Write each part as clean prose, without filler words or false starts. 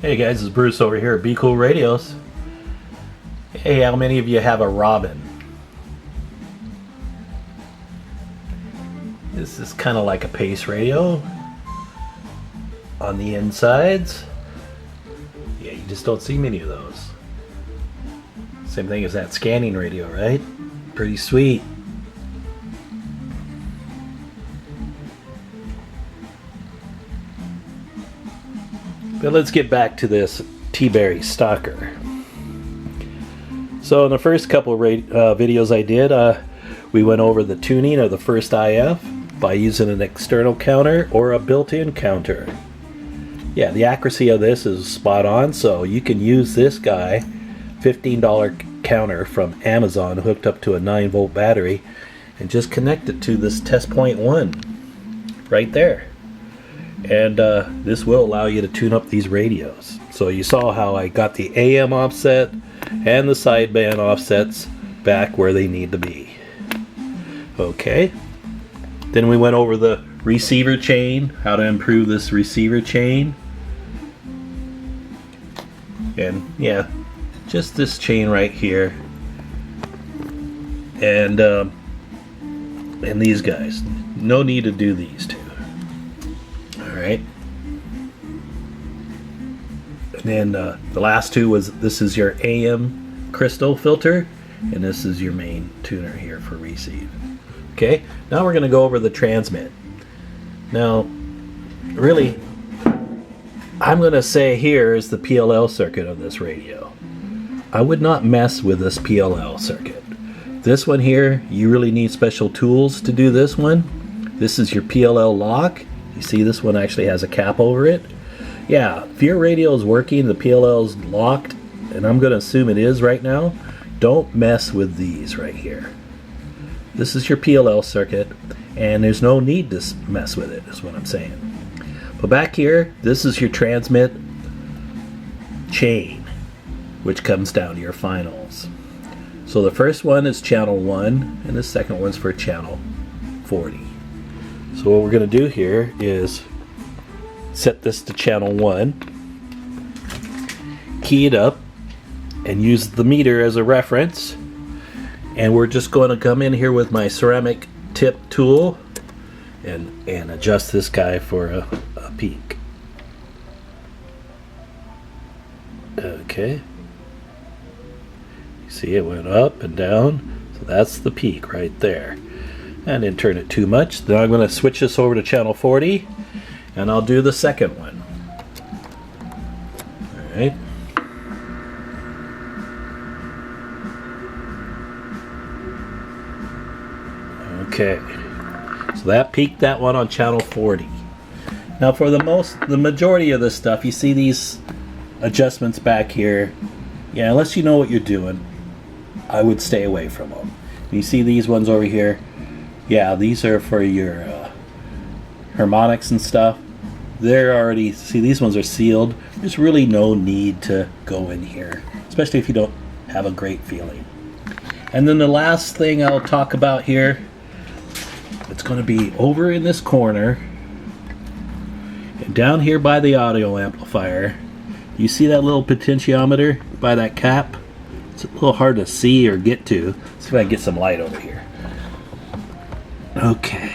Hey guys, it's Bruce over here at Be Cool Radios. Hey, how many of you have a Robin? This is kind of like a pace radio on the insides. Yeah, you just don't see many of those. Same thing as that scanning radio, right? Pretty sweet. But let's get back to this T-Berry Stalker. So in the first couple videos I did, we went over the tuning of the first IF by using an external counter or a built-in counter. Yeah, the accuracy of this is spot on, so you can use this guy, $15 counter from Amazon hooked up to a 9-volt battery, and just connect it to this test point 1 right there. And this will allow you to tune up these radios. So you saw how I got the AM offset and the sideband offsets back where they need to be. Okay. Then we went over the receiver chain, how to improve this receiver chain. And yeah, just this chain right here. And these guys. No need to do these two. Alright. And then the last two was, this is your AM crystal filter, and this is your main tuner here for receive. Okay, now we're going to go over the transmit. Now, really, I'm going to say here is the PLL circuit of this radio. I would not mess with this PLL circuit. This one here, you really need special tools to do this one. This is your PLL lock. You see this one actually has a cap over it. Yeah, if your radio is working, the PLL is locked, and I'm going to assume it is right now, don't mess with these right here. This is your PLL circuit, and there's no need to mess with it, is what I'm saying. But back here, this is your transmit chain, which comes down to your finals. So the first one is channel 1, and the second one's for channel 40. So what we're going to do here is set this to channel 1, key it up, and use the meter as a reference. And we're just going to come in here with my ceramic tip tool and adjust this guy for a peak. Okay. You see it went up and down, so that's the peak right there. I didn't turn it too much. Then I'm going to switch this over to channel 40, and I'll do the second one. Alright. Okay. So that peaked that one on channel 40. Now for the majority of this stuff, you see these adjustments back here. Yeah, unless you know what you're doing, I would stay away from them. You see these ones over here? Yeah, these are for your harmonics and stuff. They're already, see, these ones are sealed. There's really no need to go in here, especially if you don't have a great feeling. And then the last thing I'll talk about here, it's going to be over in this corner and down here by the audio amplifier. You see that little potentiometer by that cap? It's a little hard to see or get to. Let's see if I can get some light over here. Okay.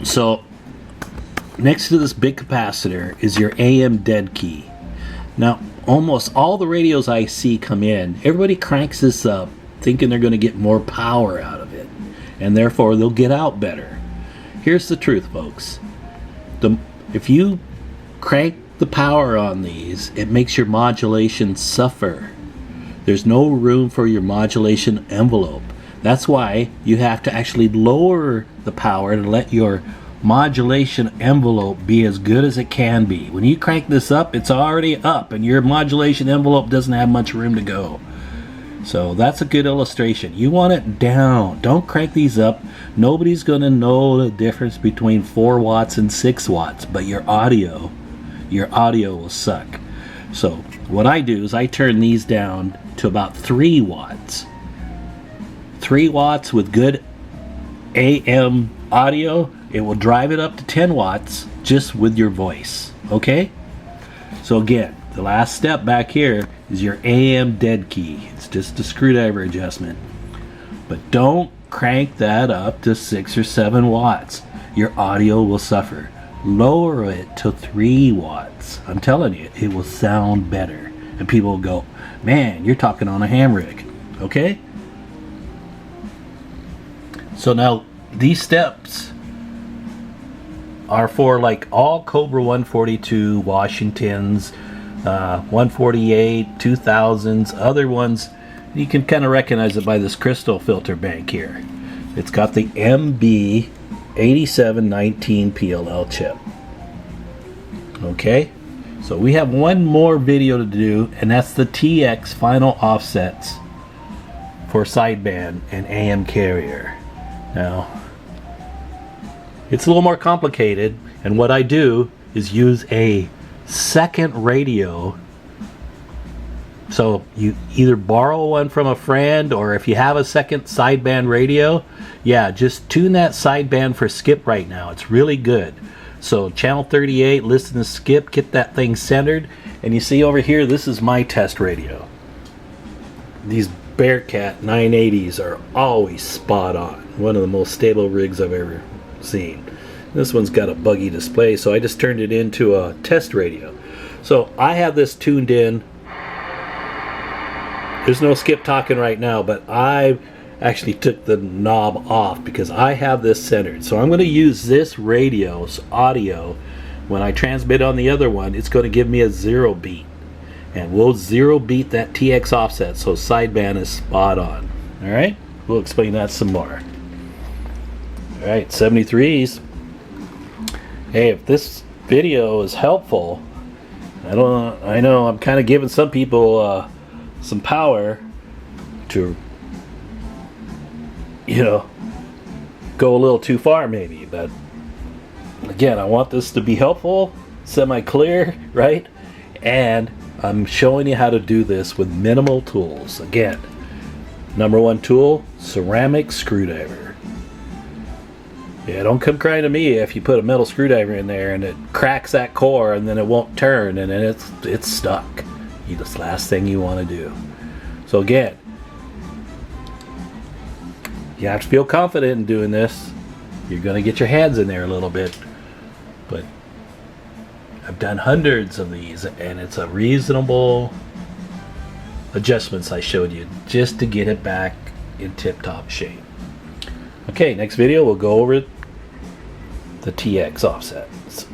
So next to this big capacitor is your AM dead key. Now almost all the radios I see come in, everybody cranks this up thinking they're going to get more power out of it, and therefore they'll get out better. Here's the truth, folks. If you crank the power on these, it makes your modulation suffer. There's no room for your modulation envelope. That's why you have to actually lower the power to let your modulation envelope be as good as it can be. When you crank this up, it's already up, and your modulation envelope doesn't have much room to go. So that's a good illustration. You want it down. Don't crank these up. Nobody's going to know the difference between 4 watts and 6 watts, but your audio will suck. So what I do is I turn these down to about 3 watts. 3 watts with good AM audio, it will drive it up to 10 watts just with your voice. Okay? So again, the last step back here is your AM dead key. It's just a screwdriver adjustment. But don't crank that up to 6 or 7 watts. Your audio will suffer. Lower it to 3 watts. I'm telling you, it will sound better. And people will go, man, you're talking on a ham rig. Okay? So now, these steps are for like all Cobra 142, Washingtons, 148, 2000s, other ones. You can kind of recognize it by this crystal filter bank here. It's got the MB8719 PLL chip. Okay, so we have one more video to do, and that's the TX final offsets for sideband and AM carrier. Now, it's a little more complicated, and what I do is use a second radio. So you either borrow one from a friend, or if you have a second sideband radio, yeah, just tune that sideband for skip right now. It's really good. So channel 38, listen to skip, get that thing centered, and you see over here, this is my test radio. These Bearcat 980s are always spot on. One of the most stable rigs I've ever seen. This one's got a buggy display, so I just turned it into a test radio. So I have this tuned in. There's no skip talking right now, but I actually took the knob off because I have this centered. So I'm going to use this radio's audio. When I transmit on the other one, it's going to give me a 0 beat. And we'll 0 beat that TX offset, so sideband is spot on. Alright? We'll explain that some more. Alright, 73s. Hey, if this video is helpful, I know I'm kind of giving some people some power to, you know, go a little too far maybe, but again, I want this to be helpful, semi-clear, right? And I'm showing you how to do this with minimal tools. Again, number one tool, ceramic screwdriver. Yeah, don't come crying to me if you put a metal screwdriver in there and it cracks that core and then it won't turn and then it's stuck. That's the last thing you want to do. So again, you have to feel confident in doing this. You're going to get your hands in there a little bit, but I've done hundreds of these and it's a reasonable adjustments I showed you just to get it back in tip-top shape. Okay, next video we'll go over the TX offsets.